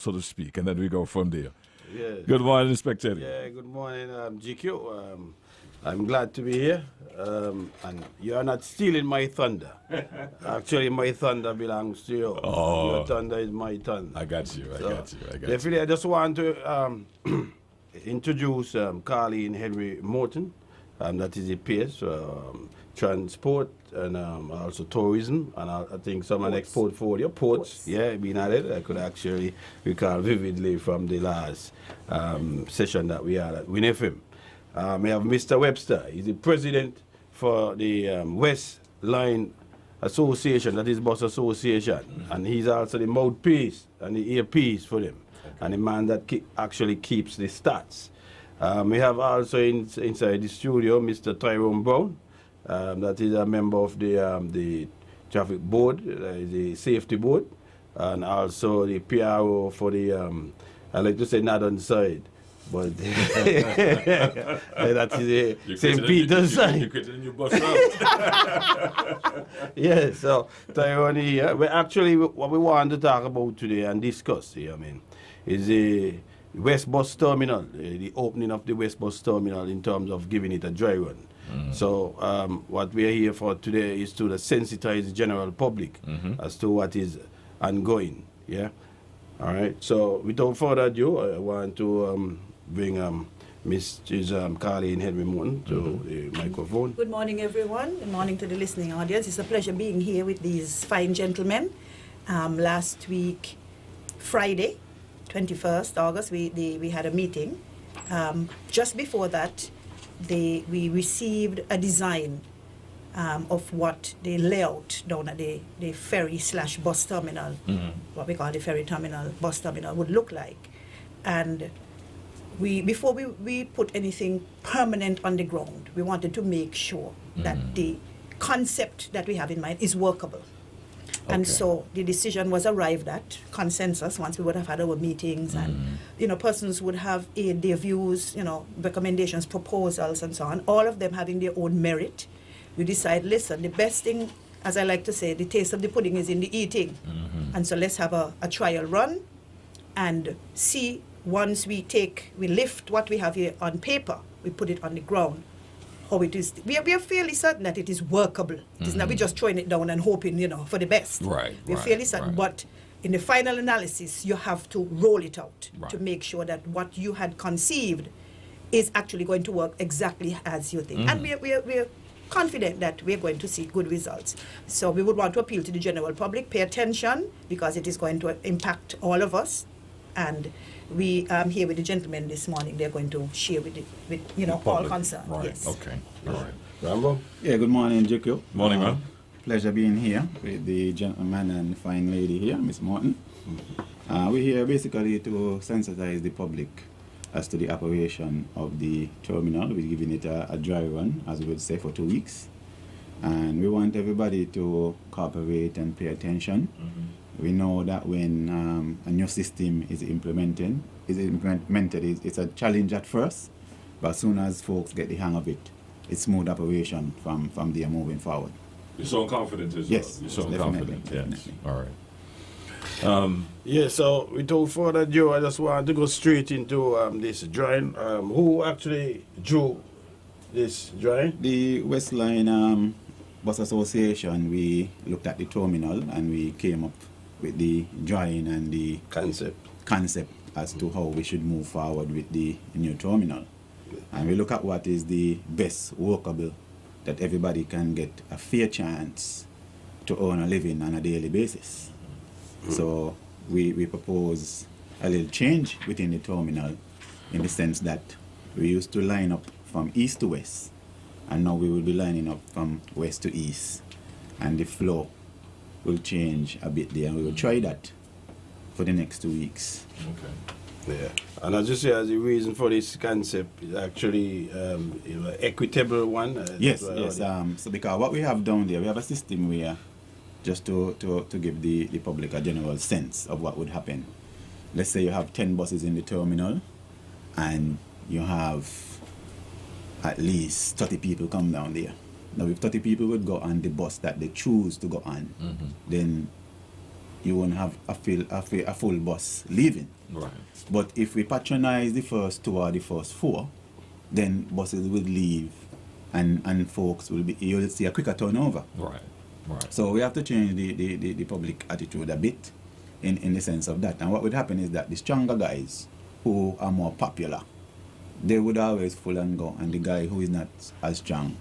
so to speak, and then we go from there. Yeah. Good morning, Inspector. Yeah, good morning, GQ. I'm glad to be here, and you're not stealing my thunder. Actually, my thunder belongs to you. Oh. Your thunder is my thunder. I got you. I got you. Definitely, I just want to introduce Carleen Henry Morton. That is a PS, transport and also tourism, and I think some of the next portfolio, ports. Yeah, being at it, I could actually recall vividly from the last session that we had at Win FM. We have Mr. Webster. He's the president for the West Line Association, that is Bus Association, and he's also the mouthpiece and the earpiece for them, and the man that actually keeps the stats. We have also inside the studio Mr. Tyrone Brown, that is a member of the traffic board, the safety board, and also the PRO for the, I like to say Northern side, but that is the St. Peter's side. You're getting a new bus route. Yeah, so Tyrone here. But actually, what we want to talk about today and discuss here, is the West Bus Terminal, the opening of the West Bus Terminal in terms of giving it a dry run. So what we are here for today is to sensitize the general public as to what is ongoing. Yeah. All right. So without further ado, I want to bring Mrs. Carleen Henry Morton to the microphone. Good morning, everyone. Good morning to the listening audience. It's a pleasure being here with these fine gentlemen. Last week, Friday, 21st August, we had a meeting. Just before that, we received a design of what the layout down at the ferry/bus terminal, what we call the ferry terminal, bus terminal, would look like. And before we put anything permanent on the ground, we wanted to make sure that the concept that we have in mind is workable. And so the decision was arrived at, consensus, once we would have had our meetings, and persons would have their views, recommendations, proposals, and so on, all of them having their own merit. We decide, listen, the best thing, as I like to say, the taste of the pudding is in the eating. And so let's have a trial run and see, once we lift what we have here on paper, we put it on the ground, how it is. We are fairly certain that it is workable. It is not we're just throwing it down and hoping, for the best. Right. We're fairly certain, but in the final analysis, you have to roll it out to make sure that what you had conceived is actually going to work exactly as you think. And we're confident that we're going to see good results. So we would want to appeal to the general public, pay attention, because it is going to impact all of us. And we here with the gentlemen this morning. They're going to share with all concerned. Right. Yes. Okay. All right. Rambo? Yeah, good morning, JQ. Morning, man. Pleasure being here with the gentleman and fine lady here, Miss Morton. We're here basically to sensitize the public as to the operation of the terminal. We're giving it a dry run, as we would say, for 2 weeks. And we want everybody to cooperate and pay attention. We know that when a new system is implemented, it's a challenge at first, but as soon as folks get the hang of it, it's smooth operation from there moving forward. You're so confident as Yes, well. You're so definitely, confident. definitely. Yes. All right. Yeah, so without further ado, I just want to go straight into this drawing. Who actually drew this drawing? The West Line Bus Association, we looked at the terminal and we came up with the drawing and the concept as to how we should move forward with the new terminal. And we look at what is the best workable, that everybody can get a fair chance to earn a living on a daily basis. So we propose a little change within the terminal, in the sense that we used to line up from east to west, and now we will be lining up from west to east, and the flow will change a bit there, and we will try that for the next 2 weeks. Okay. Yeah, and as you say, as the reason for this concept is actually equitable one. Yes. So because what we have down there, we have a system where, just to give the public a general sense of what would happen. Let's say you have 10 buses in the terminal, and you have at least 30 people come down there. Now, if 30 people would go on the bus that they choose to go on, then you won't have a full bus leaving. Right. But if we patronize the first 2 or the first 4, then buses will leave and folks will be, you'll see a quicker turnover. Right. Right. So we have to change the public attitude a bit in the sense of that. And what would happen is that the stronger guys who are more popular, they would always full and go, and the guy who is not as strong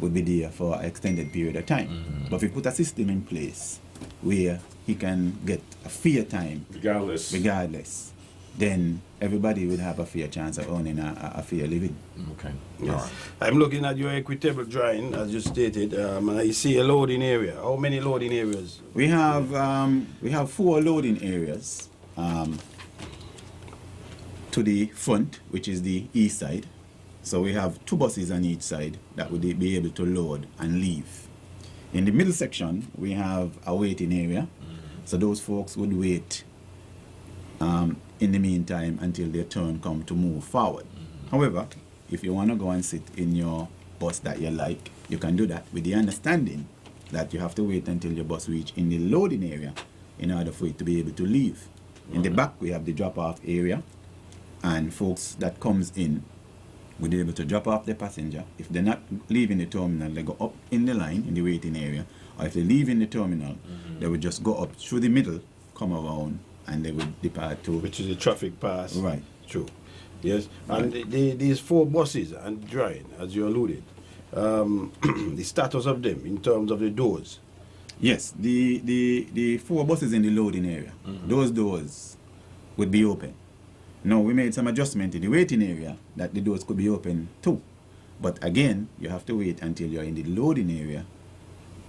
would be there for an extended period of time. But if we put a system in place where he can get a fair time regardless, then everybody would have a fair chance of owning a fair living. Okay. Yes. All right. I'm looking at your equitable drawing, as you stated, and I see a loading area. How many loading areas? We have 4 loading areas to the front, which is the east side. So we have 2 buses on each side that would be able to load and leave. In the middle section, we have a waiting area. So those folks would wait in the meantime until their turn come to move forward. However, if you want to go and sit in your bus that you like, you can do that with the understanding that you have to wait until your bus reach in the loading area in order for it to be able to leave. In the back, we have the drop-off area, and folks that comes in will be able to drop off the passenger. If they're not leaving the terminal, they go up in the line in the waiting area, or if they leave in the terminal, they would just go up through the middle, come around, and they would depart to... Which is the traffic pass. Right. True. Yes. And these 4 buses and drawing, as you alluded, the status of them in terms of the doors. Yes, the 4 buses in the loading area, those doors would be open. Now, we made some adjustment in the waiting area that the doors could be open too. But again, you have to wait until you're in the loading area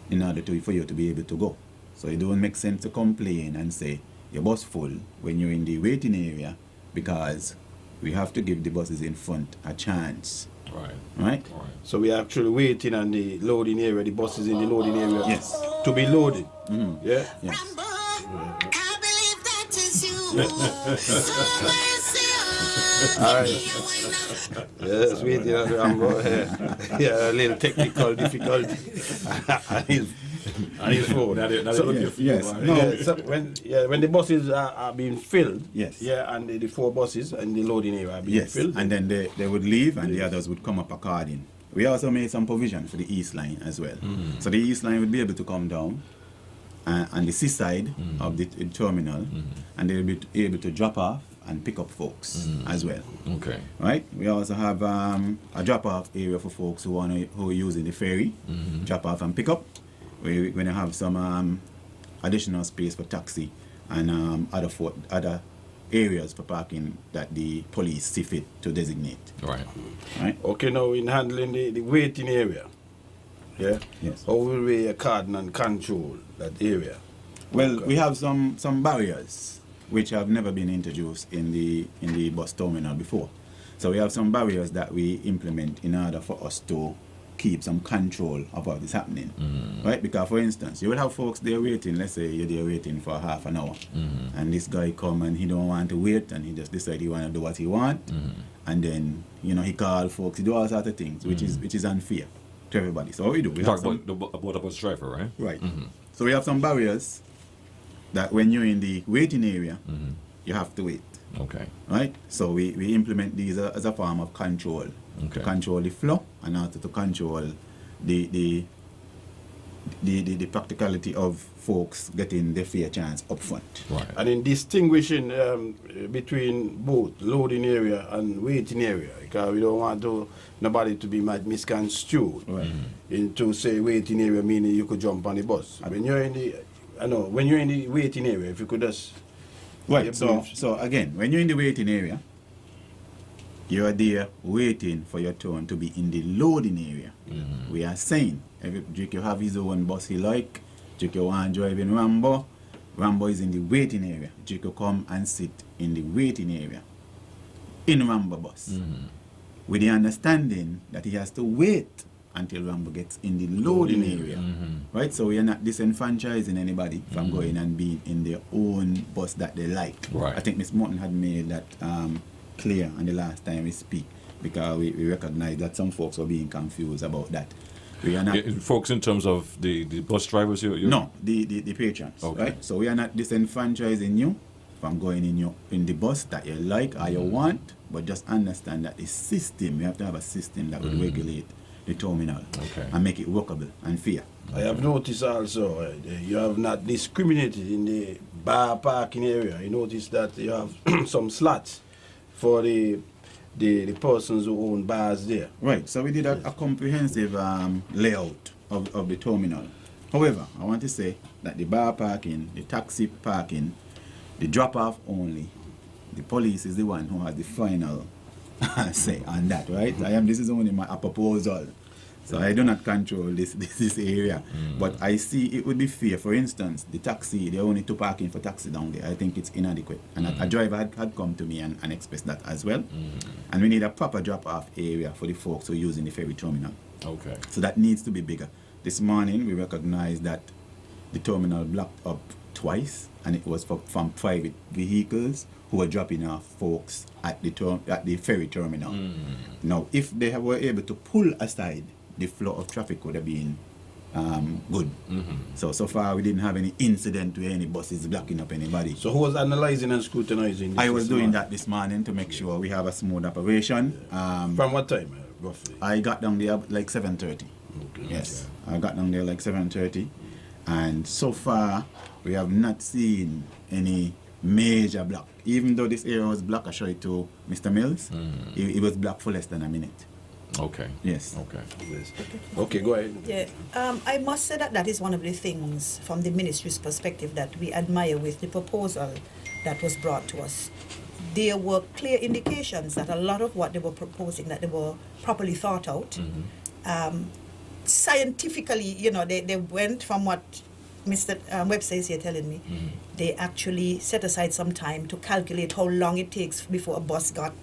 in order for you to be able to go. So it don't make sense to complain and say your bus full when you're in the waiting area, because we have to give the buses in front a chance. Right. Right? All right. So we are actually waiting on the loading area, the buses in the loading area, Yes. to be loaded. Yeah. Yes. I believe that is you. So mercy All right. Yes, waiting on Rambo. Yeah, a little technical difficulty on his phone. That'll be a few, yes. right? No. Yeah, so when the buses are being filled, Yes. yeah, and the 4 buses and the loading area are being Yes, filled, and then they would leave and the others would come up according. We also made some provision for the east line as well. So the east line would be able to come down on the seaside side of the terminal, and they'll be able to drop off and pick up folks as well. Okay. Right? We also have a drop-off area for folks who are using the ferry, drop off and pick up. We're going to have some additional space for taxi and other areas for parking that the police see fit to designate. Right. Right? Okay, now in handling the waiting area, yeah, Yes. how will we cordon and control that area? Well, Okay. we have some barriers which have never been introduced in the bus terminal before. So we have some barriers that we implement in order for us to keep some control of what is happening. Right? Because for instance, you will have folks there waiting, let's say you're there waiting for half an hour, and this guy come and he don't want to wait and he just decide he want to do what he want, and then he call folks, he do all sorts of things, which is unfair to everybody. So what we do, we Talk have some, about a bus driver, right? right. So we have some barriers that when you're in the waiting area, you have to wait. Okay. Right? So we implement these as a form of control. Okay. To control the flow and also to control the practicality of folks getting their fair chance up front. Right. And in distinguishing between both loading area and waiting area, because we don't want nobody to be misconstrued into say waiting area meaning you could jump on the bus. When you're in the waiting area, if you could just Right. So again, when you're in the waiting area, you are there waiting for your turn to be in the loading area. We are saying every Drake have his own bus he like. Drake want to drive in Rambo. Rambo is in the waiting area. Drake come and sit in the waiting area in Rambo bus. With the understanding that he has to wait until Rambo gets in the loading area. Right? So we are not disenfranchising anybody from going and being in their own bus that they like. Right. I think Ms. Morton had made that clear on the last time we speak, because we recognize that some folks were being confused about that. We are not. Folks, in terms of the bus drivers, you're No, the patrons, Okay. right? So we are not disenfranchising you from going in the bus that you like or you want, but just understand that the system, we have to have a system that will regulate the terminal Okay. and make it workable and fair. I have noticed also you have not discriminated in the bar parking area. You notice that you have some slots for the persons who own bars there. Right, so we did a comprehensive layout of the terminal. However, I want to say that the bar parking, the taxi parking, the drop-off only, the police is the one who has the final say on that, right? This is only a proposal. So I do not control this area. But I see it would be fair. For instance, the taxi, there are only 2 parking for taxi down there. I think it's inadequate. And a driver had come to me and expressed that as well. And we need a proper drop-off area for the folks who are using the ferry terminal. Okay. So that needs to be bigger. This morning, we recognized that the terminal blocked up twice, and it was from private vehicles who were dropping off folks at the ferry terminal. Now, if they were able to pull aside, the flow of traffic would have been good. So far, we didn't have any incident where any buses blocking up anybody. So who was analyzing and scrutinizing this? I was this doing morning? that this morning to make sure we have a smooth operation. From what time, roughly? I got down there like 7:30. Okay. Yes, I got down there like 7:30, and so far we have not seen any major block. Even though this area was blocked, I showed it to Mr. Mills. It was blocked for less than a minute. Okay. Yes. Okay. Yes. Okay, go ahead. Yeah, I must say that is one of the things from the ministry's perspective that we admire with the proposal that was brought to us. There were clear indications that a lot of what they were proposing, that they were properly thought out. Scientifically, they went from what Mr. Webster is here telling me. They actually set aside some time to calculate how long it takes before a bus got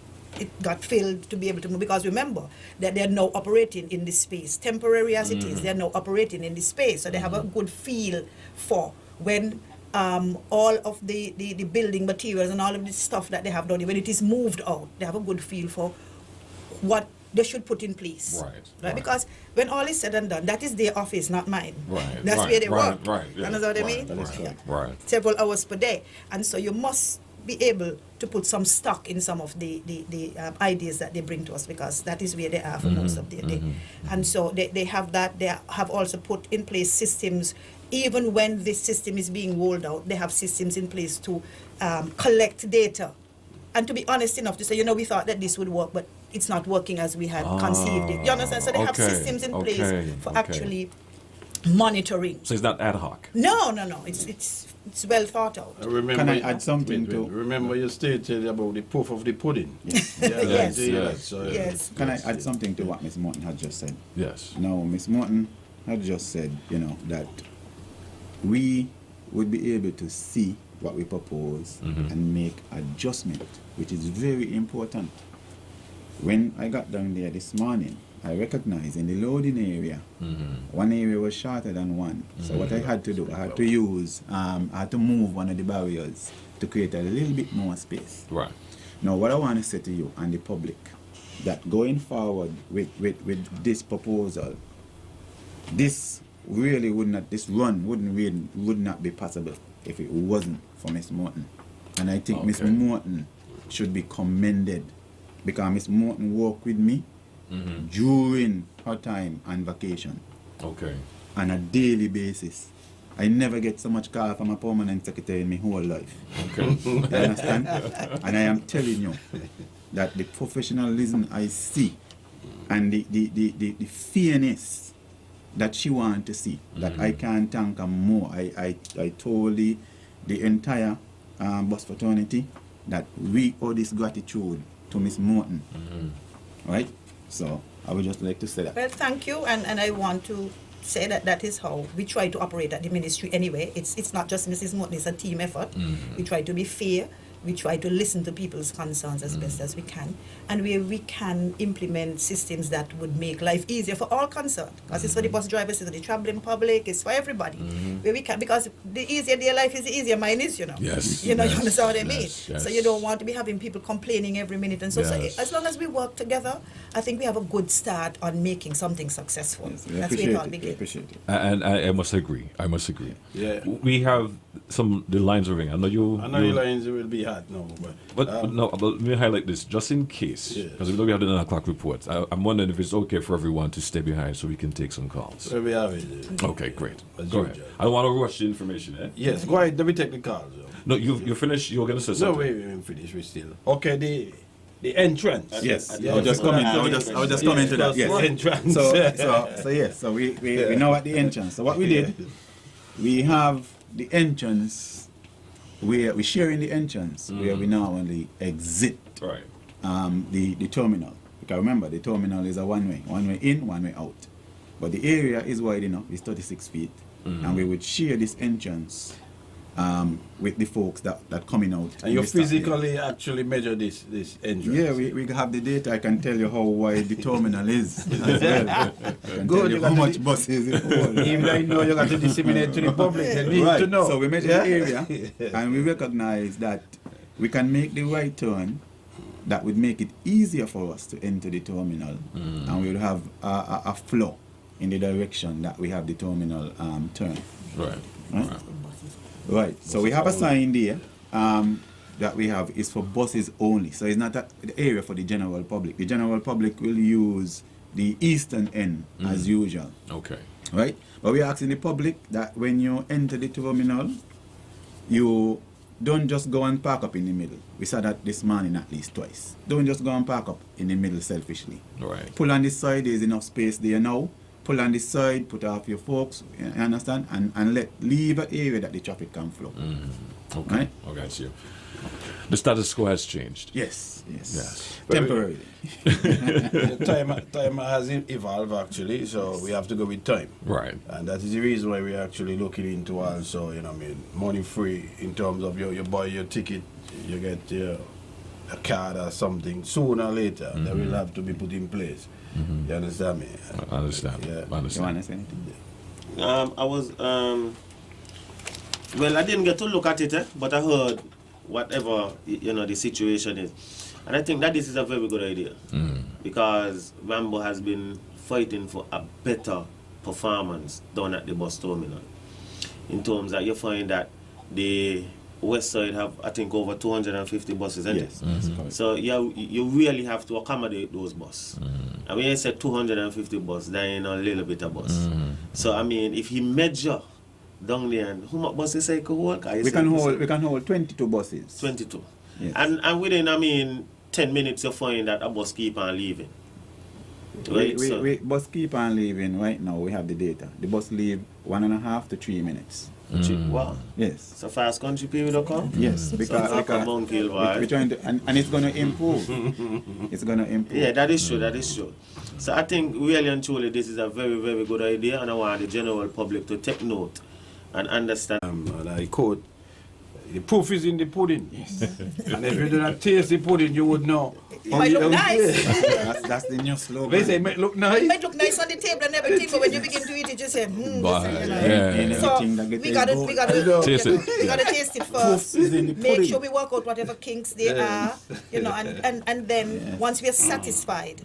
filled to be able to move, because remember that they're now operating in this space, temporary as it is, they're now operating in this space, so they have a good feel for when all of the building materials and all of this stuff that they have done, when it is moved out, they have a good feel for what they should put in place. Right. Because when all is said and done, that is their office, not mine. Right. That's where they work. Right. Yeah. You know what I mean? Right. Several hours per day. And so you must be able to put some stock in some of the ideas that they bring to us, because that is where they are for most of their day. And so they have that. They have also put in place systems. Even when this system is being rolled out, they have systems in place to collect data. And to be honest enough to say, we thought that this would work, but it's not working as we had conceived it. You understand? So they have systems in place for actually monitoring. So it's not ad hoc. No. It's well thought out. Remember, Can I add something to? Remember you stated about the proof of the pudding. Yes. Yes. Can I add something to what Ms. Morton had just said? Yes. Now, Ms. Morton had just said, that we would be able to see what we propose and make adjustment, which is very important. When I got down there this morning, I recognized in the loading area, one area was shorter than one. So what I had to do, I had to move one of the barriers to create a little bit more space. Right. Now, what I want to say to you and the public, that going forward with this proposal, this run would not be possible if it wasn't for Ms. Morton. And I think Ms. Morton should be commended, because Ms. Morton worked with me during her time on vacation. Okay. On a daily basis. I never get so much call from a permanent secretary in my whole life. Okay. You understand? And I am telling you that the professionalism I see and the fairness that she wants to see, that I can't thank her more. I told the entire bus fraternity that we owe this gratitude to Miss Morton. Right? So I would just like to say that. Well, thank you, and I want to say that is how we try to operate at the ministry anyway. It's not just Mrs. Morton, it's a team effort. We try to be fair, we try to listen to people's concerns as best as we can, and where we can implement systems that would make life easier for all concerned. Because it's for the bus drivers, it's for the traveling public, it's for everybody. Where we can, because the easier their life is, the easier mine is, you know. Yes, You know, yes, you understand what I mean? yes, yes. So you don't want to be having people complaining every minute. And so, Yes. so as long as we work together, I think we have a good start on making something successful. Yes, we That's where appreciate it all it. We begins. appreciate it. And I must agree. I must agree. Yeah. We have the lines are ringing. I know you. I know your lines will be hot now, But let me highlight this just in case, Yes. because we know we have the 9 o'clock report. I'm wondering if it's okay for everyone to stay behind so we can take some calls. where we have it. Okay, great. As Go usual. ahead. I don't want to rush the information. Yes, go ahead. Let me take the calls. No, you finished. You were going to say No, something. wait, we haven't finished. We still. Okay, the entrance. Yes, Yeah, I was just coming. I was just coming to that. Yes, Yes. entrance. So we know at the entrance. So what we did, we have the entrance where we share in the entrance where we normally exit Right. the terminal. Because remember, the terminal is a one way in, one way out. But the area is wide enough. It's 36 feet, and we would share this entrance with the folks that coming out. And you we start there. physically actually measure this entrance. Yeah, we have the data. I can tell you how wide the terminal is as well. I can Good, tell you you got how to much di- buses it holds. Even though you know you got to disseminate to the public, they need Right. to know. So we measure Yeah? the area and we recognize that we can make the right turn that would make it easier for us to enter the terminal, and we will have a flow in the direction that we have the terminal turn. Right. Right? Right. So we have a sign there that we have is for buses only. So it's not the area for the general public. The general public will use the eastern end as usual. Okay. Right? But we are asking the public that when you enter the terminal, you don't just go and park up in the middle. We saw that this morning at least twice. Don't just go and park up in the middle selfishly. Right. Pull on this side, there's enough space there now. Pull on this side, put off your folks, you understand? And leave an area that the traffic can flow. Okay. Right? Okay, I see you. The status quo has changed. Yes. Yes. Temporarily. The time has evolved actually, so we have to go with time. Right. And that is the reason why we're actually looking into also, money free in terms of you buy your ticket, you get a card or something. Sooner or later, that will have to be put in place. You understand me? I understand. Yeah. I You want understand. to say anything? I was well, I didn't get to look at it, but I heard whatever the situation is, and I think that this is a very good idea because Rambo has been fighting for a better performance down at the bus terminal. In terms that you find that the west side have, I think, over 250 buses, isn't Yes. it? That's correct. So you really have to accommodate those buses. And when you say 250 buses, then a little bit of bus. So I mean, if he measure down there, and how much buses say could hold? We can hold 22 buses. 22. Yes. And within 10 minutes you find that a bus keep on leaving. Right? We bus keep on leaving right now. We have the data. The bus leave 1.5 to 3 minutes. Wow. Yes. It's a fast country period of come? Yes, because Up and down Kill we're trying to, and it's going to improve. It's going to improve. Yeah, that is true, that is true. So I think really and truly this is a very, very good idea, and I want the general public to take note and understand. And I quote, the proof is in the pudding. Yes. And if you do not taste the pudding, you would know. It might look nice. That's the new slogan. They say, it might look nice. It might look nice on the table and everything, but when you begin to eat it, you say, But, this is, yeah. So Anything that we gets gotta, involved. we gotta Taste it. we gotta taste it first. Proof is in the Make pudding. sure we work out whatever kinks there are, and then once we are satisfied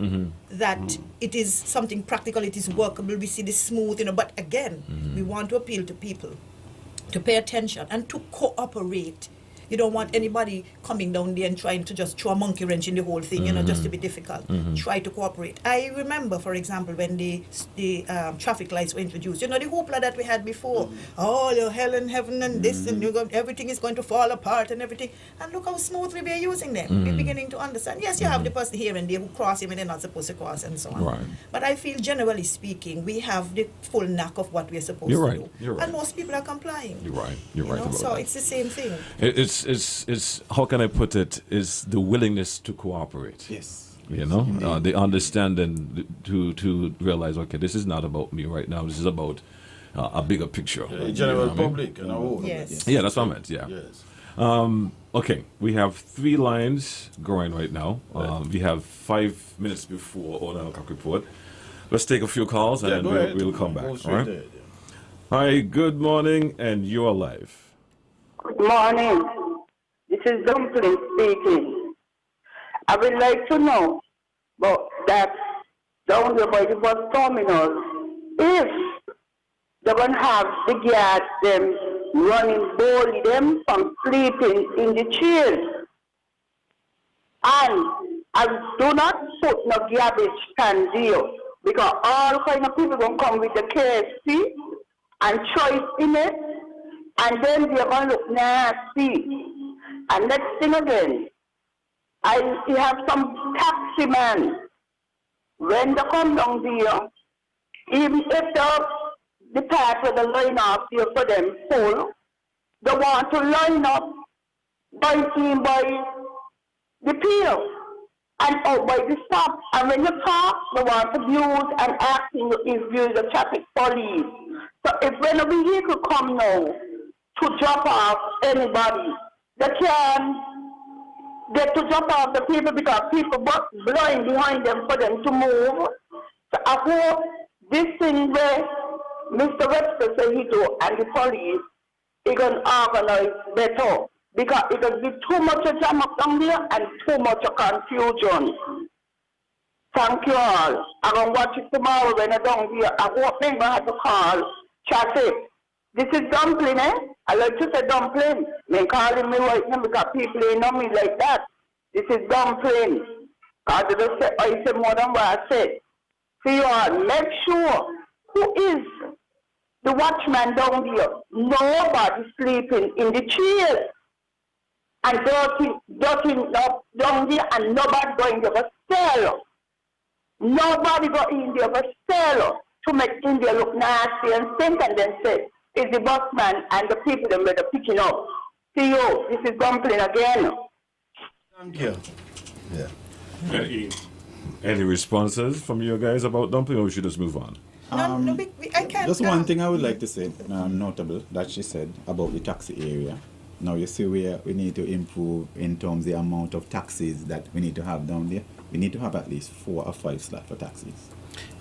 that it is something practical, it is workable, we see this smooth, But again, we want to appeal to people to pay attention and to cooperate. You don't want anybody coming down there and trying to just throw a monkey wrench in the whole thing, just to be difficult. Try to cooperate. I remember, for example, when the traffic lights were introduced, the hoopla that we had before. Oh, the hell and heaven and this and everything is going to fall apart and everything. And look how smoothly we are using them. We're beginning to understand. Yes, you have the person here and there who cross him and they're not supposed to cross and so on. Right. But I feel, generally speaking, we have the full knack of what we're supposed You're to right. do. You're right. And most people are complying. You're right. You're right about So that. it's the same thing. It's how can I put it? Is the willingness to cooperate. Yes. The understanding to realize, okay, this is not about me right now. This is about a bigger picture. The You general know what I mean? public and a whole. Yes. Yeah, that's what I meant. Yeah. Yes. Okay, we have 3 lines going right now. We have 5 minutes before our 9 o'clock report. Let's take a few calls and Yeah, then go we'll, ahead. we'll come back. Go All straight right. ahead, yeah. Hi, good morning, and you're live. Good morning. This is Dumpling speaking. I would like to know about that down there by the bus terminal, if they're going to have the guards them running boldly them from sleeping in the chairs. And I do not put no garbage can there because all kind of people going to come with the KFC and choice in it, and then they're going to look nasty. And next thing again, I have some taxi man. When they come down there, even if the part where the line up here for them full, they want to line up by the pier and out by the stop. And when you talk, they want to use and asking you if you're the traffic police. So if when a vehicle come now to drop off anybody, they can get to drop off the people because people blowing behind them for them to move. So I hope this thing where Mr. Webster said he do and the police, he can organize better because it will be too much of jam up down there and too much of confusion. Thank you all. I'm going to watch it tomorrow when I'm down here. I hope they have to call traffic. This is Dumpling, eh? I like to say Dumpling. They calling me right now because people ain't know me like that. This is Dumpling. I say more than what I said. See you all. Make sure who is the watchman down there. Nobody sleeping in the chairs. And dirty up down there and nobody going to the cellar. Nobody go in there but cellar to make India look nasty and stink and then say, it's the busman and the people that are picking up. See you, this is Dumpling again. Thank you. Yeah. Any responses from you guys about Dumpling, or we should just move on? I can't. Just one thing I would like to say, notable, that she said about the taxi area. Now you see where we need to improve in terms of the amount of taxis that we need to have down there. We need to have at least 4 or 5 slots for taxis.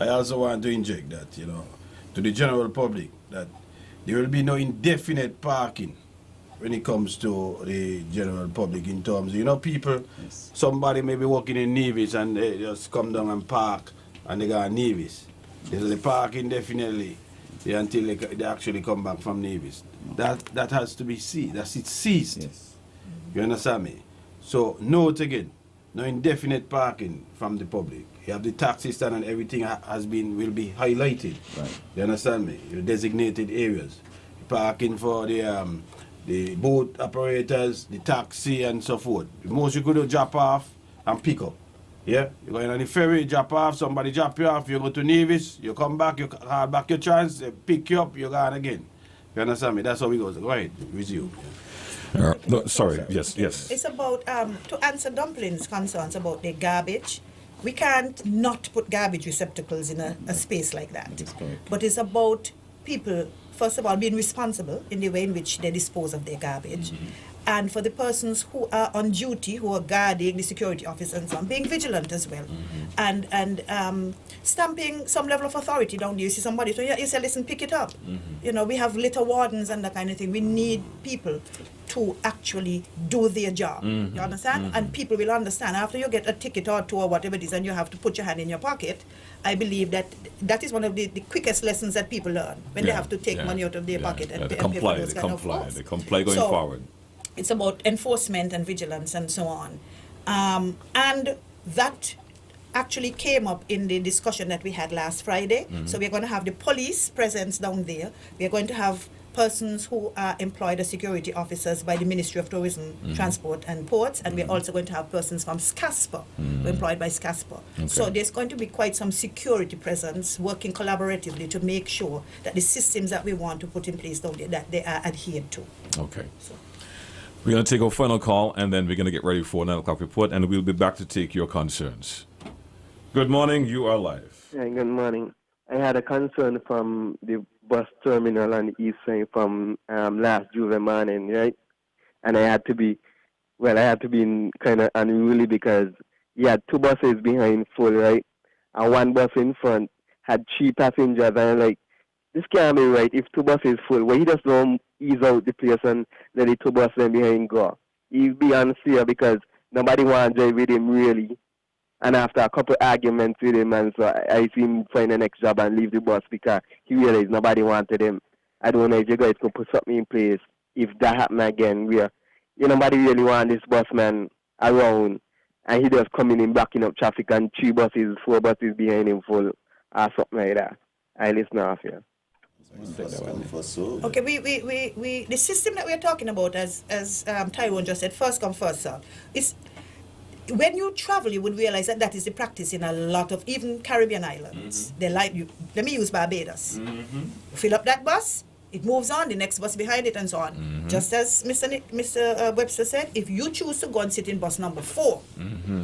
I also want to inject that, to the general public, that there will be no indefinite parking when it comes to the general public in terms of, people, Yes. somebody may be working in Nevis and they just come down and park and they got Nevis. They park indefinitely until they actually come back from Nevis. That has to be seized. That's it seized. Yes. You understand me? So note again, no indefinite parking from the public. You have the taxi stand and everything will be highlighted. Right. You understand me? Your designated areas. Parking for the boat operators, the taxi and so forth. The most you could do drop off and pick up. Yeah? You're going on the ferry, drop off, somebody drop you off, you go to Nevis, you come back, you call back your chance, they pick you up, you're gone again. You understand me? That's how we go. Go ahead, resume. No, sorry. Yes. It's about, to answer Dumpling's concerns about the garbage, we can't not put garbage receptacles in a space like that. That is correct. But it's about people, first of all, being responsible in the way in which they dispose of their garbage. And for the persons who are on duty, who are guarding the security office and so on, being vigilant as well. And stamping some level of authority down there. You see somebody, so you say, listen, pick it up. We have litter wardens and that kind of thing. We need people to actually do their job. You understand? And people will understand. After you get a ticket or 2 or whatever it is, and you have to put your hand in your pocket, I believe that is one of the quickest lessons that people learn when they have to take money out of their pocket and pay for those kind of faults. They comply going So, forward. It's about enforcement and vigilance and so on. And that actually came up in the discussion that we had last Friday. So we're going to have the police presence down there. We're going to have persons who are employed as security officers by the Ministry of Tourism, Transport and Ports, and we're also going to have persons from SCASPA, who are employed by SCASPA. So there's going to be quite some security presence working collaboratively to make sure that the systems that we want to put in place down there, that they are adhered to. Okay. We're going to take our final call, and then we're going to get ready for 9 o'clock report, and we'll be back to take your concerns. Good morning. You are live. Yeah, good morning. I had a concern from the bus terminal on the east side from last July morning, right? And I had to be well, I had to be kind of unruly because he had 2 buses behind full, right? And 1 bus in front had 3 passengers. And I'm like, this can't be right if 2 buses full. Well, he just don't ease out the place and let the 2 buses behind go. He's be unfair because nobody want to drive with him really. And after a couple arguments with him, and so I see him find the next job and leave the bus because he realized nobody wanted him. I don't know if you guys could put something in place if that happen again where nobody really want this busman around and he just coming in blocking up traffic and 3 buses, 4 buses behind him full or something like that. I listen off here. Okay, we the system that we're talking about, as Tyrone just said, first come first serve. It's when you travel, you would realize that is the practice in a lot of even Caribbean islands. They like you. Let me use Barbados. Fill up that bus, it moves on, the next bus behind it, and so on. Just as Mr. Webster said, if you choose to go and sit in bus number 4,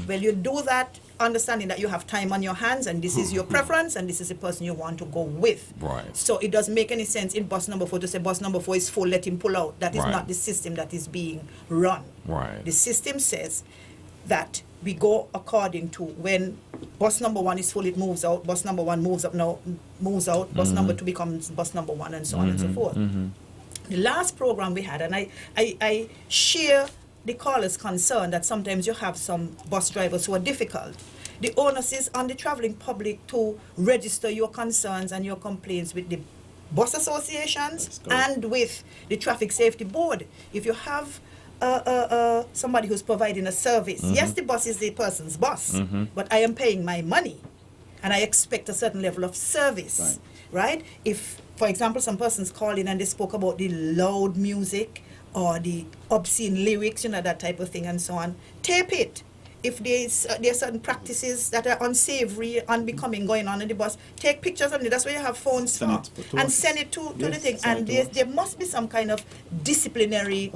well, you do that understanding that you have time on your hands and this is your preference and this is the person you want to go with. Right. So it doesn't make any sense in bus number 4 to say bus number 4 is full, let him pull out. That is not the system that is being run. Right. The system says that we go according to when bus number 1 is full, it moves out, bus number 1 moves up now, moves out, bus number 2 becomes bus number 1, and so on and so forth. The last program we had, and I share the caller's concern that sometimes you have some bus drivers who are difficult. The onus is on the traveling public to register your concerns and your complaints with the bus associations and with the Traffic Safety Board. If you have somebody who's providing a service, yes, the bus is the person's bus, but I am paying my money and I expect a certain level of service, right? If, for example, some persons call in and they spoke about the loud music or the obscene lyrics, that type of thing and so on, tape it. If there are certain practices that are unsavory, unbecoming going on in the bus, take pictures of it. That's why you have phones for. And send it to the thing. And there must be some kind of disciplinary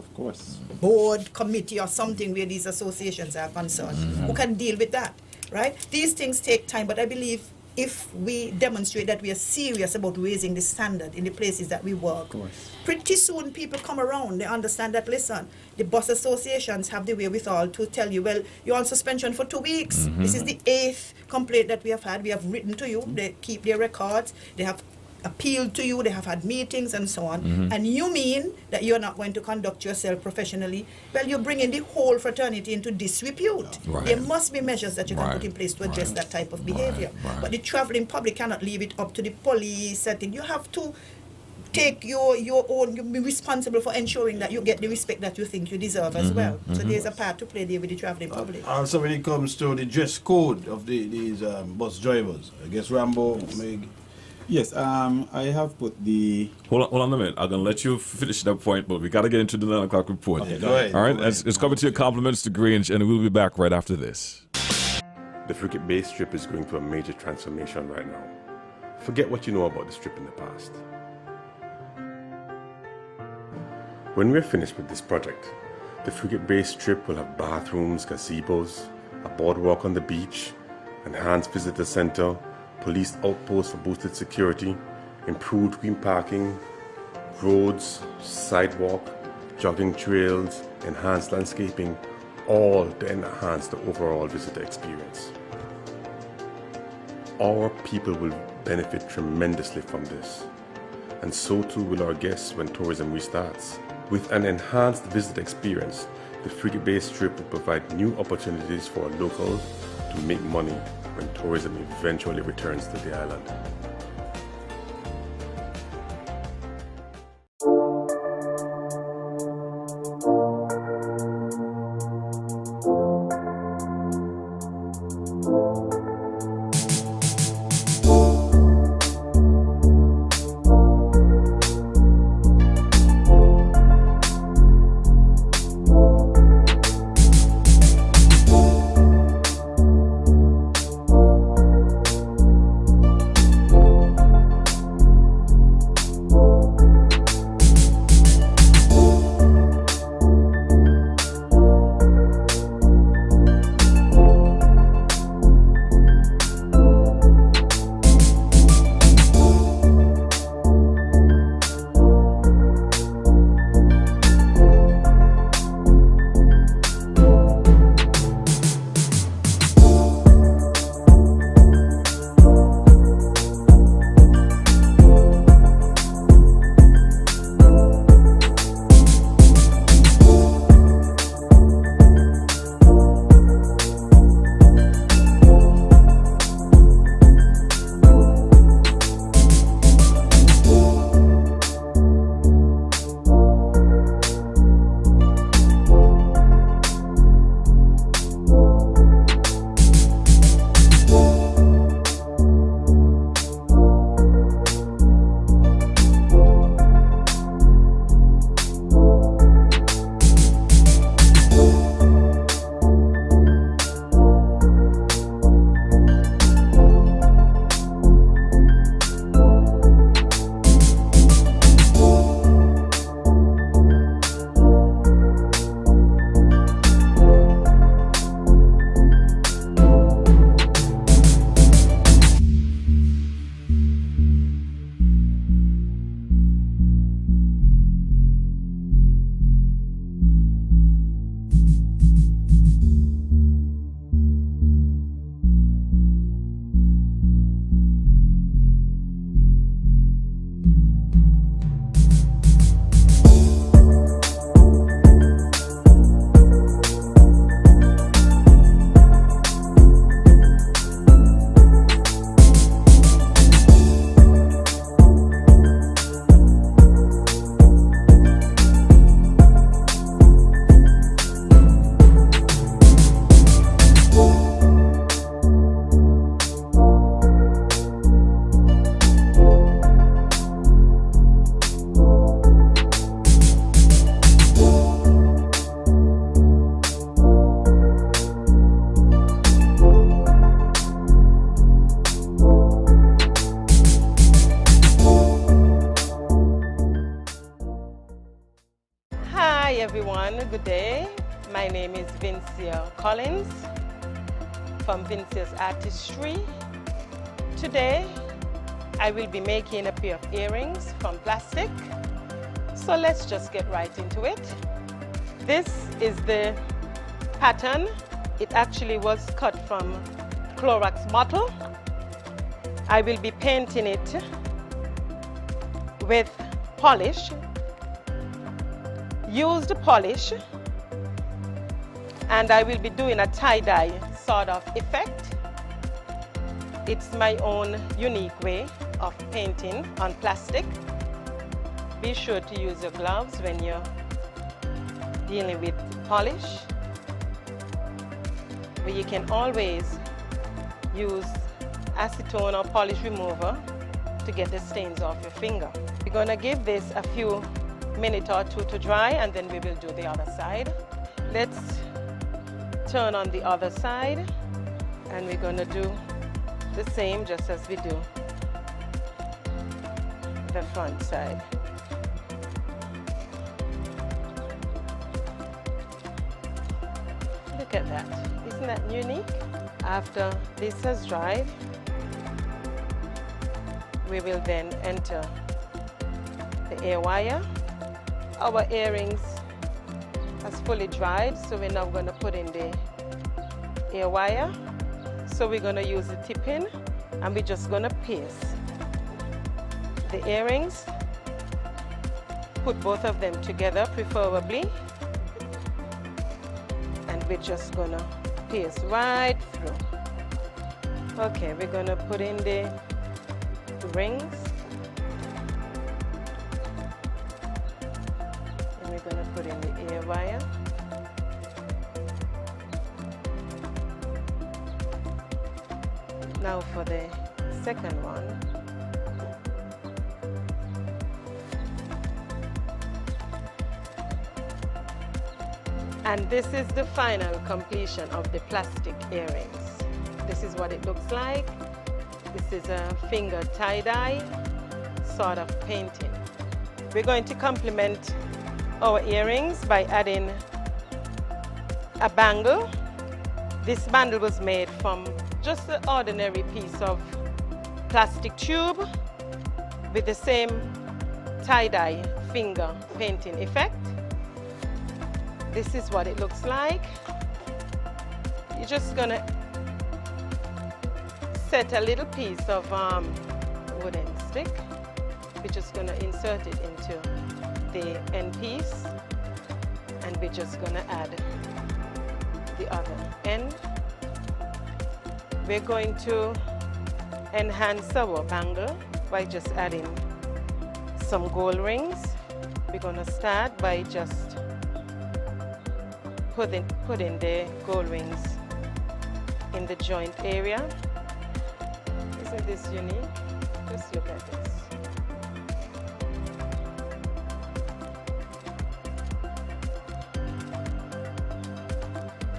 board, committee or something where these associations are concerned who can deal with that, right? These things take time, but I believe if we demonstrate that we are serious about raising the standard in the places that we work, pretty soon people come around. They understand that, listen, the bus associations have the wherewithal to tell you, well, you're on suspension for 2 weeks. This is the 8th complaint that we have had. We have written to you. They keep their records. They have appealed to you. They have had meetings and so on. And you mean that you're not going to conduct yourself professionally? Well, you're bringing the whole fraternity into disrepute. There must be measures that you can put in place to address that type of behavior. But the traveling public cannot leave it up to the police setting. You have to take your own, you be responsible for ensuring that you get the respect that you think you deserve as well. So there's a part to play there with the traveling public. Also, when it comes to the dress code of these bus drivers, I guess Rambo, Meg. Yes, I have put the... Hold on a minute. I'm going to let you finish that point, but we got to get into the 9 o'clock report. Okay, go ahead. All right, it's coming to your compliments to Grange, and we'll be back right after this. The Frigate Bay Strip is going through a major transformation right now. Forget what you know about the strip in the past. When we're finished with this project, the Frigate Bay Strip will have bathrooms, gazebos, a boardwalk on the beach, enhanced visitor center, police outposts for boosted security, improved green parking, roads, sidewalk, jogging trails, enhanced landscaping, all to enhance the overall visitor experience. Our people will benefit tremendously from this, and so too will our guests when tourism restarts. With an enhanced visitor experience, the Frigate Bay Strip will provide new opportunities for locals to make money when tourism eventually returns to the island. Collins from Vincius Artistry. Today, I will be making a pair of earrings from plastic. So let's just get right into it. This is the pattern. It actually was cut from Clorox bottle. I will be painting it with polish, used polish, and I will be doing a tie-dye sort of effect. It's my own unique way of painting on plastic. Be sure to use your gloves when you're dealing with polish, but you can always use acetone or polish remover to get the stains off your finger. We're going to give this a few minutes or two to dry, and then we will do the other side. Let's turn on the other side, and we're going to do the same just as we do the front side. Look at that. Isn't that unique? After this has dried, we will then enter the air wire. Our earrings has fully dried, so we're now going to put in the air wire. So we're going to use the tip pin, and we're just going to pierce the earrings. Put both of them together preferably, and we're just going to pierce right through. Okay, we're going to put in the rings, and we're going to put in the ear wire. Now for the second one. And this is the final completion of the plastic earrings. This is what it looks like. This is a finger tie-dye sort of painting. We're going to complement our earrings by adding a bangle. This bangle was made from just an ordinary piece of plastic tube with the same tie-dye finger painting effect. This is what it looks like. You're just gonna set a little piece of wooden stick. We're just gonna insert it into the end piece, and we're just gonna add the other end. We're going to enhance our bangle by just adding some gold rings. We're gonna start by just putting the gold rings in the joint area. Isn't this unique? Just look at this.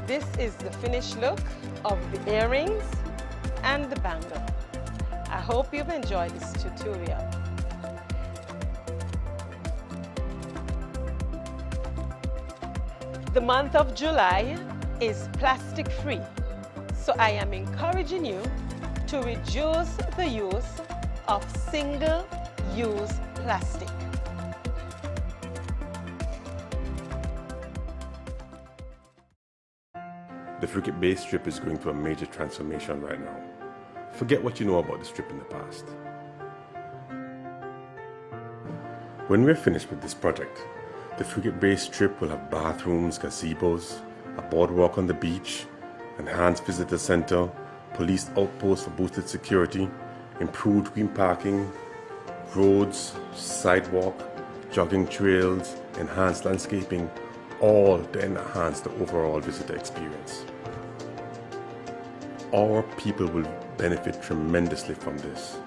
This is the finished look of the earrings and the bangle. I hope you've enjoyed this tutorial. The month of July is plastic free, so I am encouraging you to reduce the use of single-use plastic. The Frigate Bay Strip is going through a major transformation right now. Forget what you know about the strip in the past. When we're finished with this project, the Frigate Bay Strip will have bathrooms, gazebos, a boardwalk on the beach, enhanced visitor center, police outposts for boosted security, improved green parking, roads, sidewalk, jogging trails, enhanced landscaping, all to enhance the overall visitor experience. Our people will benefit tremendously from this,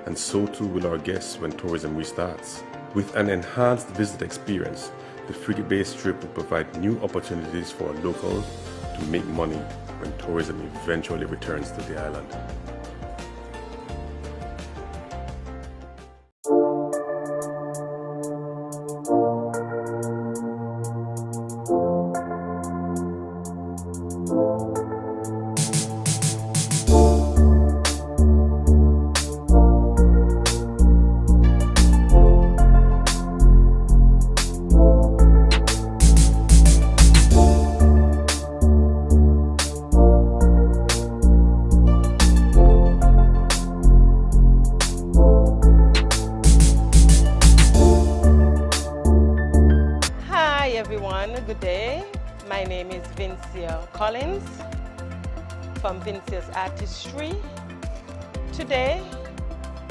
and so too will our guests when tourism restarts. With an enhanced visitor experience, the Frigate Bay Strip will provide new opportunities for locals to make money when tourism eventually returns to the island. from Vincia's Artistry. Today,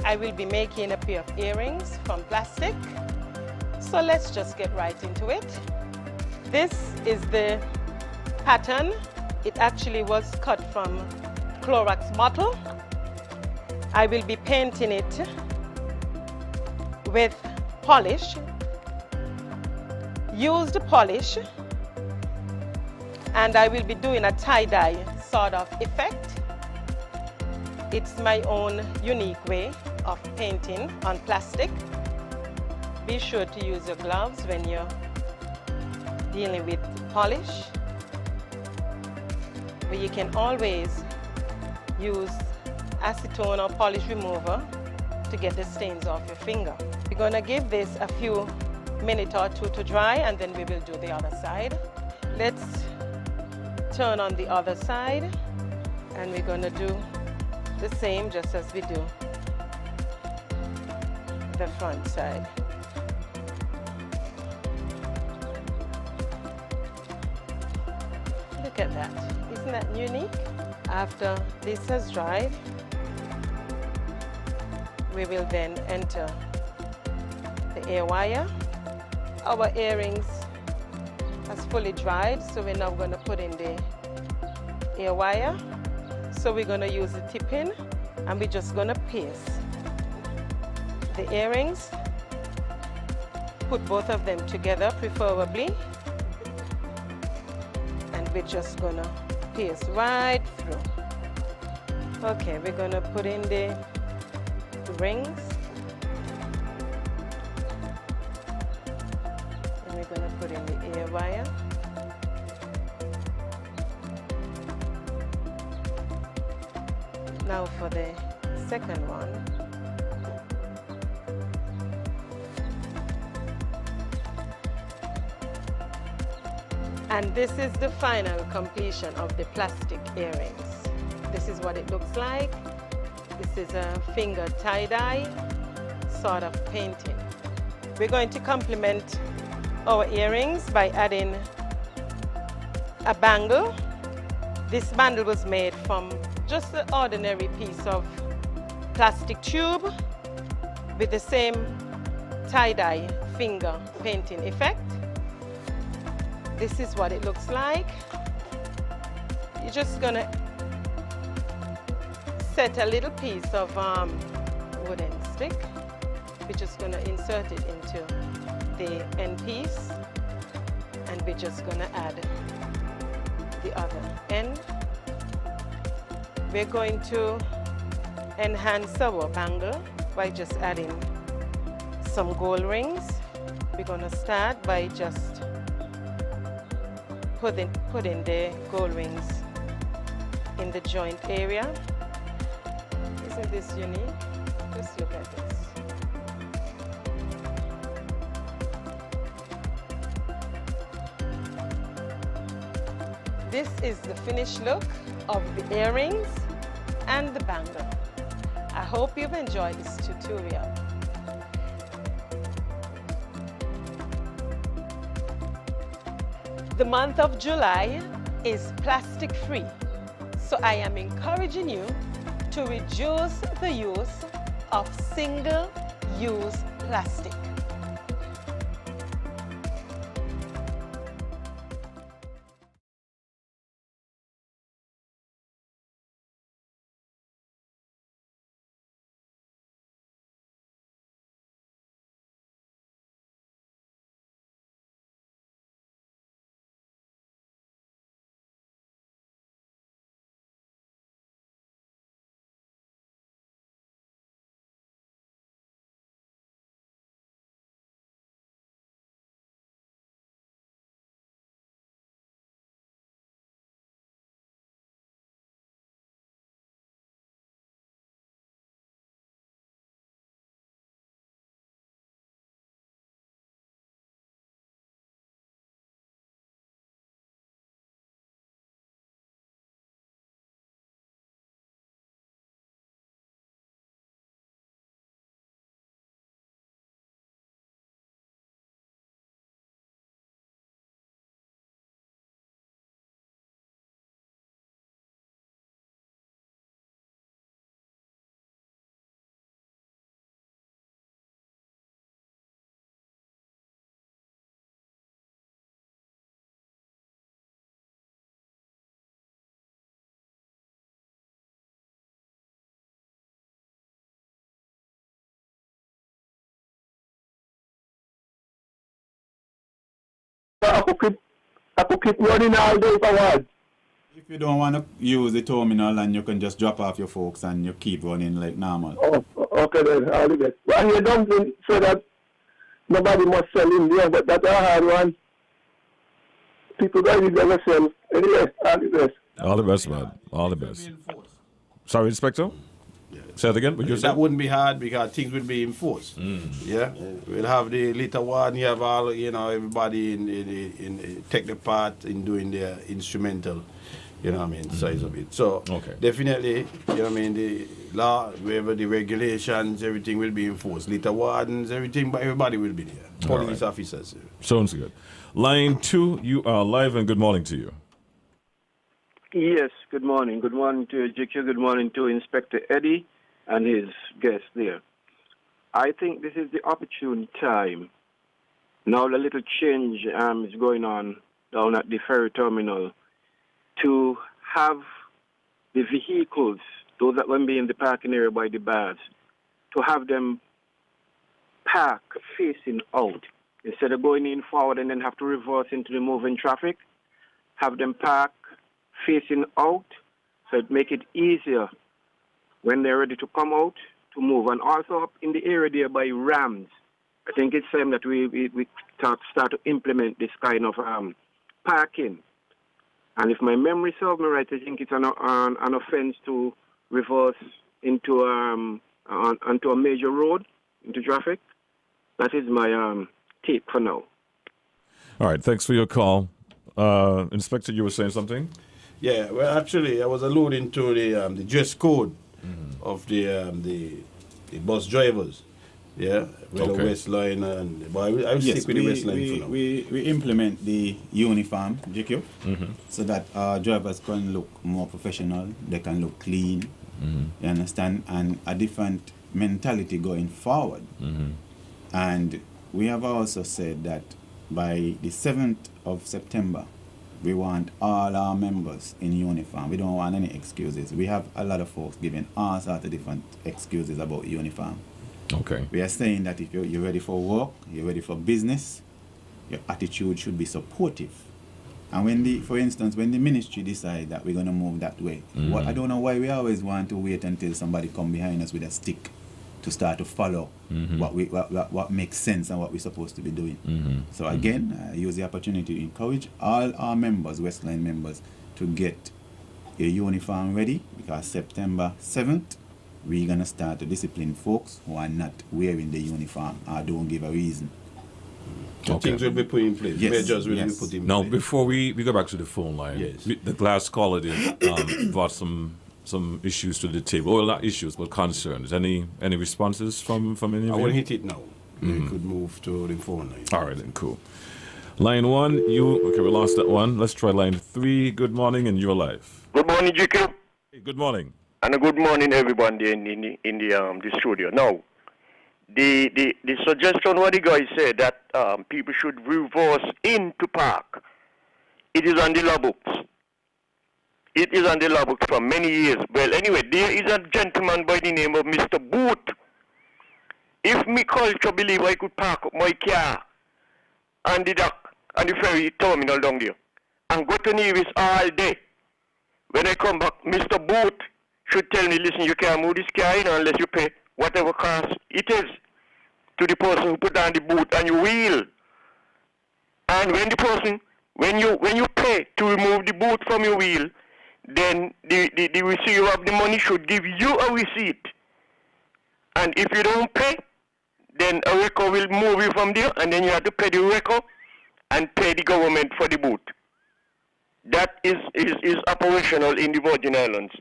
I will be making a pair of earrings from plastic. So let's just get right into it. This is the pattern. It actually was cut from Clorox bottle. I will be painting it with polish, used polish, and I will be doing a tie-dye sort of effect. It's my own unique way of painting on plastic. Be sure to use your gloves when you're dealing with polish, but you can always use acetone or polish remover to get the stains off your finger. We're gonna give this a few minutes or two to dry, and then we will do the other side. Let's turn on the other side, and we're gonna do the same just as we do the front side. Look at that, isn't that unique? After this has dried, we will then enter the air wire. Our earrings has fully dried, so we're now going to put in the air wire. So we're going to use the tip pin, and we're just going to pierce the earrings. Put both of them together, preferably, and we're just going to pierce right through. Okay, we're going to put in the rings, and we're going to put in the air wire. Now for the second one. And this is the final completion of the plastic earrings. This is what it looks like. This is a finger tie-dye sort of painting. We're going to complement our earrings by adding a bangle. This bangle was made from just an ordinary piece of plastic tube with the same tie-dye finger painting effect. This is what it looks like. You're just gonna set a little piece of wooden stick. We're just gonna insert it into the end piece, and we're just gonna add the other end. We're going to enhance our bangle by just adding some gold rings. We're gonna start by just putting the gold rings in the joint area. Isn't this unique? Just look at this. This is the finished look of the earrings and the bangle. I hope you've enjoyed this tutorial. The month of July is plastic free, so I am encouraging you to reduce the use of single-use plastic. I could keep running all day for what? If you don't want to use the terminal, and you can just drop off your folks and you keep running like normal. Oh, okay then, all the best. Well, you don't think so that nobody must sell in there, but that's a hard one. People ready to sell. Anyway, all the best. All the best, man. All the best. Sorry, Inspector? Say it again. What you That said? wouldn't be hard because things would be enforced. Yeah, we'll have the litter one. You have all, everybody in take the part in doing their instrumental. Size of it. So definitely, the law, wherever the regulations, everything will be enforced. Litter wardens, everything, but everybody will be there. Police officers. Sounds good. Line 2, you are live, and good morning to you. Yes, good morning. Good morning to JQ. Good morning to Inspector Eddie and his guests there. I think this is the opportune time. Now the little change is going on down at the ferry terminal to have the vehicles, those that will be in the parking area by the bars, to have them park facing out. Instead of going in forward and then have to reverse into the moving traffic, have them park facing out, so it make it easier when they're ready to come out to move. And also up in the area there by Rams, I think it's time that we start to implement this kind of parking. And if my memory serves me right, I think it's an offense to reverse into onto a major road, into traffic. That is my take for now. All right, thanks for your call. Inspector, you were saying something? Yeah, well, actually, I was alluding to the dress code of the bus drivers. Yeah, whether West Line and... But I will stick with the West Line for now. We implement the uniform, GQ, so that our drivers can look more professional, they can look clean, you understand, and a different mentality going forward. And we have also said that by the 7th of September, we want all our members in uniform. We don't want any excuses. We have a lot of folks giving all sorts of different excuses about uniform. Okay. We are saying that if you're ready for work, you're ready for business, your attitude should be supportive. And for instance, when the ministry decide that we're going to move that way, I don't know why we always want to wait until somebody come behind us with a stick to start to follow what makes sense and what we're supposed to be doing. So again, I use the opportunity to encourage all our members, Westline members, to get a uniform ready, because September 7th, we're going to start to discipline folks who are not wearing the uniform or don't give a reason. So things will be put in place. Measures will be put in place. Now, before we go back to the phone line, the last caller did brought some issues to the table. Well, not issues, but concerns. Any responses from any of you? I will hit it now. We could move to the phone line. All right, then, cool. Line 1, okay, we lost that one. Let's try line 3. Good morning, and you're live. Good morning, GQ. Hey, good morning. And a good morning, everyone in the studio. Now, the suggestion what the guy said that people should reverse into park, it is on the law books. It is on the law books for many years. Well, anyway, there is a gentleman by the name of Mr. Booth. If me culture believe I could park up my car on the dock, on the ferry terminal down there, and go to Nevis all day, when I come back, Mr. Booth should tell me, listen, you can't move this car in unless you pay whatever cost it is to the person who put on the boot and your wheel. And when you pay to remove the boot from your wheel, then the receiver of the money should give you a receipt. And if you don't pay, then a record will move you from there, and then you have to pay the record and pay the government for the boot. That is operational in the Virgin Islands.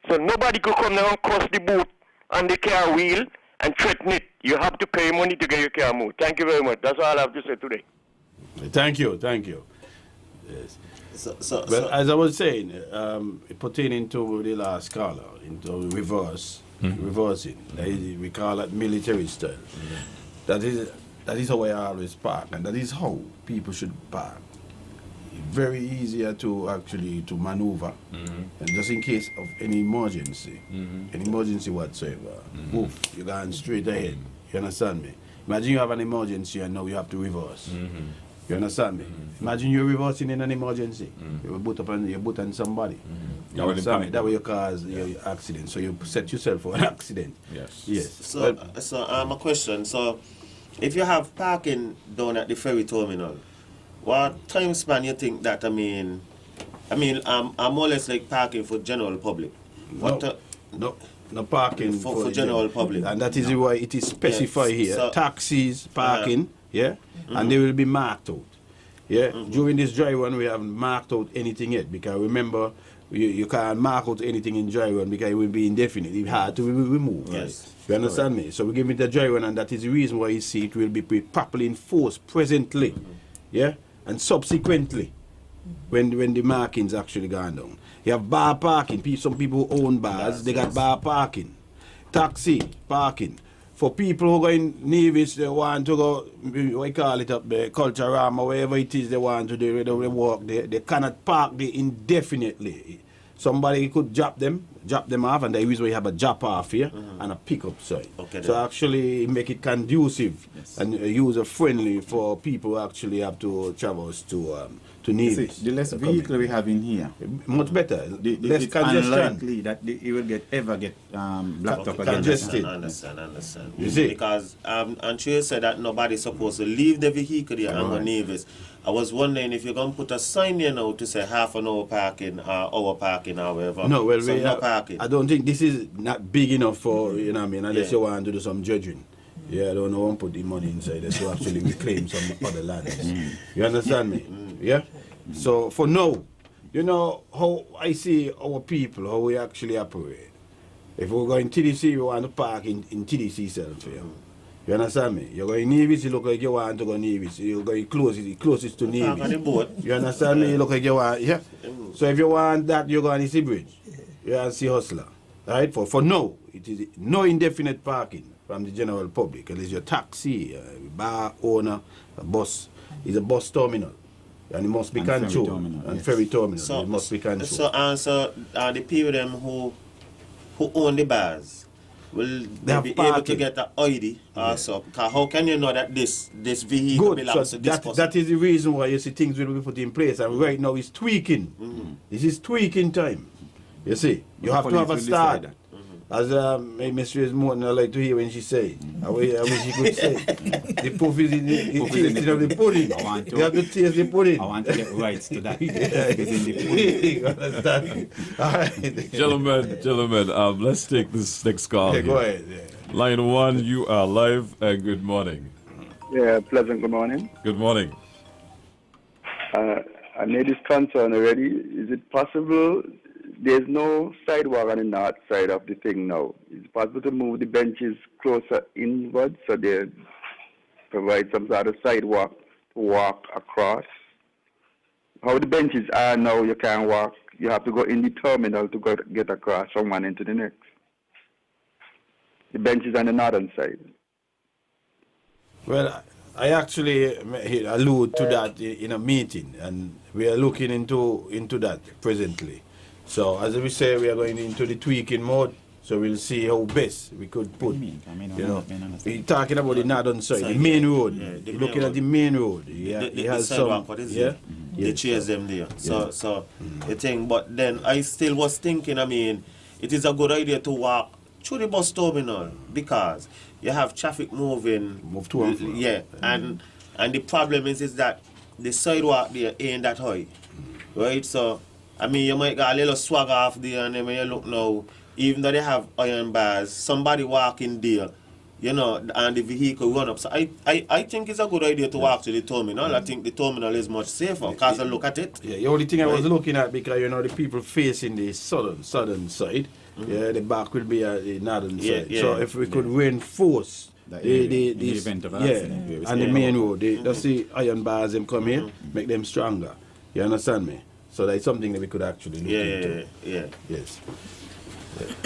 So nobody could come now and cross the boot on the car wheel and threaten it. You have to pay money to get your car moved. Thank you very much. That's all I have to say today. Thank you. Yes. Well, as I was saying, pertaining to the last caller, into reversing, we call it military style. That is how I always park, and that is how people should park. Very easier to actually to maneuver, and just in case of any emergency whatsoever, move, you're going straight ahead. You understand me? Imagine you have an emergency and now you have to reverse. You understand me? Imagine you're reversing in an emergency. You boot on somebody. You understand me? That way you cause your accident. So you set yourself for an accident. Yes. So a question. So, if you have parking down at the ferry terminal, what time span you think that? I mean, I'm more or less like parking for general public. No parking for general public. And that is why it is specified here. So, taxis, parking, and they will be marked out. During this dry run, we haven't marked out anything yet, because remember, you can't mark out anything in dry run because it will be indefinite. It's hard to remove. Yes. You understand me? So we give it the dry run, and that is the reason why you see it will be properly enforced presently, and subsequently, when the markings actually gone down. You have bar parking. Some people who own bars, they got bar parking. Taxi parking. For people who go in Nevis, they want to go, we call it up there, Culturama, wherever it is they want to do, they walk there. They cannot park there indefinitely. Somebody could drop them off, and there is where you have a drop off here and a pickup side. So actually make it conducive and user friendly for people who actually have to travel to Nevis. The less vehicle we have in here, much better. Less it's congestion. unlikely that it will ever get blocked up again. Congested. I understand. You see? Because Andrea said that nobody's supposed to leave the vehicle there and go Nevis. I was wondering if you're going to put a sign there now to say half an hour parking, hour parking, or whatever. No, well, so no parking. I don't think this is not big enough for, you know what I mean, unless you want to do some judging. I don't know, put the money inside there to actually reclaim some other lands. You understand me? Yeah? So, for now, you know how I see our people, how we actually operate. If we're going TDC, we want to park in TDC self here. You understand me? You're going Nevis, you look like you want to go Nevis. You're going closest to Nevis. You understand me? You look like you want, So if you want that, you're going to see Bridge. You want to see Hustler. Right? For now, it is no indefinite parking from the general public. Unless your taxi, bar owner, a bus. It's a bus terminal. And it must be controlled. And ferry terminal. So, it must be controlled. So the people them who own the bars, will they be able to get an ID also? Because how can you know that this vehicle belongs to this person? That is the reason why you see things will be put in place. And right now it's tweaking. This is tweaking time. You see, you have to have a start. As Mrs. Morton, I like to hear when she say, I wish she could say, the proof is in the tasting of the pudding. You have to taste the pudding. I want to get rights to that. It's in the pudding. Understand? All right. Gentlemen, let's take this next call. Yeah, go ahead. Line 1, you are live, and good morning. Yeah, pleasant good morning. Good morning. I made this concern already. Is it possible? There's no sidewalk on the north side of the thing now. Is it possible to move the benches closer inward so they provide some sort of sidewalk to walk across? How the benches are now, you can't walk. You have to go in the terminal to get across from one end to the next. The benches on the northern side. Well, I actually allude to that in a meeting, and we are looking into that presently. So, as we say, we are going into the tweaking mode, so we'll see how best we could put, we're talking about the northern side, the main road. You're looking at the main road. The sidewalk, what is it? The chairs them there. So the thing, but then I still was thinking, I mean, it is a good idea to walk through the bus terminal, because you have traffic moving. Move to and fro. Yeah, and the problem is that the sidewalk there ain't that high, right? So, I mean, you might get a little swag off there, and then when you look now, even though they have iron bars, somebody walking there, and the vehicle run up. So I think it's a good idea to walk to the terminal. I think the terminal is much safer, because I look at it. Yeah, the only thing I was looking at, because, the people facing the southern side, the back will be at the northern side. So if we could reinforce the event of an accident, and the main road, that's the iron bars them come here, make them stronger. You understand me? So that's something that we could actually look into. Yes.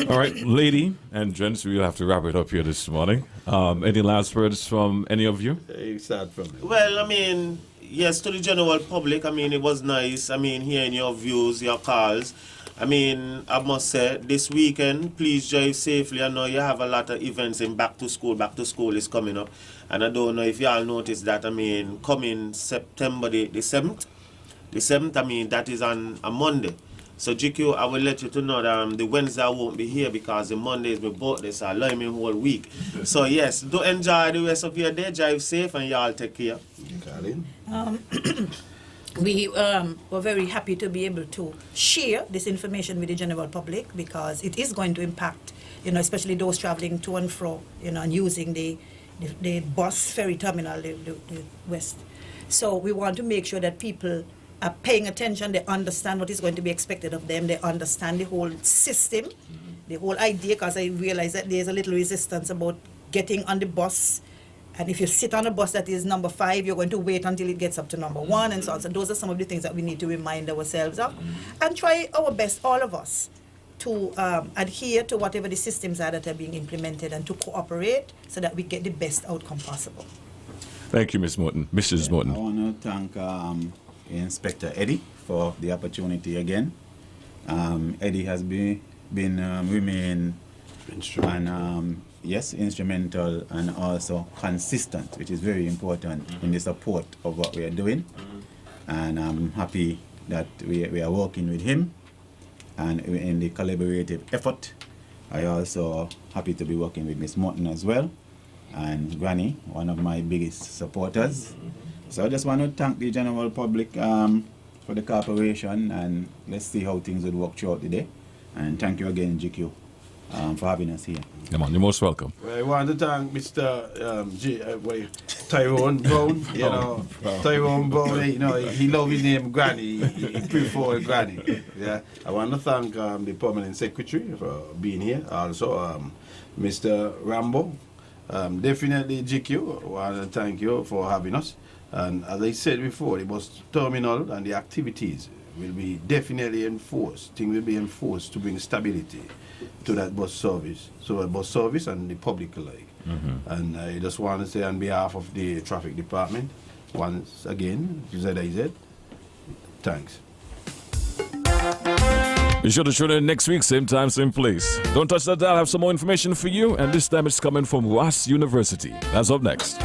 All right, lady and gents, we'll have to wrap it up here this morning. Any last words from any of you? Start from it. Well, I mean, yes, to the general public, I mean, it was nice, hearing your views, your calls. I mean, I must say, this weekend, please drive safely. I know you have a lot of events in back to school. Back to school is coming up. And I don't know if you all noticed that, I mean, coming September the 7th. The 7th, I mean, that is on a Monday. So, GQ, I will let you to know that the Wednesday I won't be here because the Monday is my birthday, so I allow me a whole week. So, yes, do enjoy the rest of your day. Drive safe and y'all take care. We were very happy to be able to share this information with the general public because it is going to impact, especially those traveling to and fro, and using the bus ferry terminal, the West. So we want to make sure that people are paying attention, they understand what is going to be expected of them, they understand the whole system, the whole idea, because I realize that there's a little resistance about getting on the bus. And if you sit on a bus that is number 5, you're going to wait until it gets up to number 1 and so on. So those are some of the things that we need to remind ourselves of. And try our best, all of us, to adhere to whatever the systems are that are being implemented and to cooperate so that we get the best outcome possible. Thank you, Ms. Morton. Mrs. Morton. I want to thank Inspector Eddie for the opportunity again. Eddie has remained instrumental and also consistent, which is very important in the support of what we are doing. And I'm happy that we are working with him and in the collaborative effort. I also happy to be working with Ms. Morton as well, and Granny, one of my biggest supporters. So I just want to thank the general public for the cooperation, and let's see how things will work throughout the day. And thank you again, GQ. For having us here. Come on, you're most welcome. Well, I want to thank Mr. Tyrone Brown. Tyrone Brown. He loves his name Granny. He prefers Granny. Yeah. I want to thank the permanent secretary for being here. Also, Mr. Rambo. Definitely GQ. I want to thank you for having us. And as I said before, the bus terminal and the activities will be definitely enforced. Things will be enforced to bring stability to that bus service. So a bus service and the public alike. And I just want to say on behalf of the traffic department, once again, ZIZ, thanks. Be sure to tune in next week, same time, same place. Don't touch that dial, I have some more information for you, and this time it's coming from Ross University. That's up next.